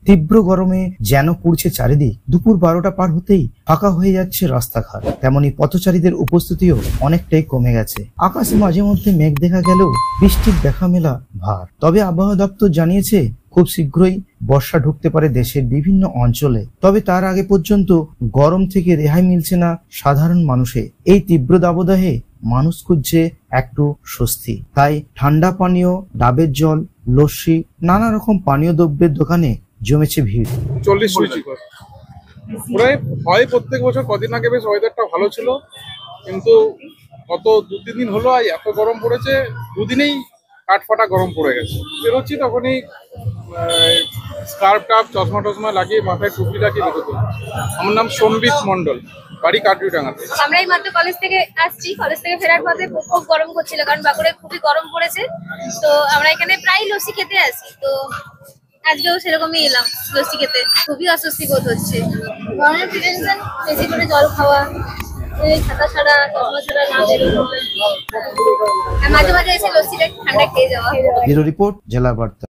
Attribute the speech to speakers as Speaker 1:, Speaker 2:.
Speaker 1: তীব্র গরমে যেন পুড়ছে চারিদিক। দুপুর 12টা পার হতেই ফাঁকা হয়ে যাচ্ছে রাস্তাঘাট, তেমনি পথচারীদের উপস্থিতিও অনেকটাই কমে গেছে। আকাশে মাঝে মধ্যে মেঘ দেখা গেলেও বৃষ্টির দেখা মেলা ভার। তবে আবহাওয়া দপ্তর জানিয়েছে খুব শীঘ্রই বর্ষা ঢুকতে পারে দেশের বিভিন্ন অঞ্চলে। তবে তার আগে পর্যন্ত গরম থেকে রেহাই মিলছে না সাধারণ মানুষের। এই তীব্র দাবদাহে মানুষ খুঁজছে একটু স্বস্তি। তাই ঠান্ডা পানীয়, ডাবের জল, লস্যি, নানা রকম পানীয় দ্রব্যের দোকানে জমেছে ভিড়।
Speaker 2: 40 প্রায় হয় প্রত্যেক বছর। কদিন আগে বেশ ওয়েদারটা ভালো ছিল, কিন্তু গত 2-3 দিন হলো এত গরম পড়েছে, দুদিনেই কাঠফাটা গরম পড়ে গেছে। বেরোচ্ছি তখনই স্কার্ফ টাপ, চশমা টশমা লাগিয়ে, মাথায় টুপি লাগিয়ে বেরোতে। আমার নাম সম্বিত মন্ডল, বাড়ি কাটুইডাঙ্গাতে।
Speaker 3: আমরা এই মাত্র কলেজ থেকে আসছি। কলেজ থেকে ফেরার পথে খুব গরম করছিল, কারণ বাঁকুড়ায় খুবই গরম পড়েছে। তো আমরা এখানে প্রায় লস্যি খেতে আসি, তো আজকেও সেরকমই এলাম লস্যি খেতে। খুবই অস্বস্তি বোধ হচ্ছে। গরমের প্রিভেনশন, বেশি করে জল খাওয়া, ছাতা ছাড়া, চশমা ছাড়া না বেরোনো, মাঝে মাঝে এসে লস্যিটা ঠান্ডা খেয়ে যাওয়া।
Speaker 1: ব্যুরো রিপোর্ট, জেলা বার্তা।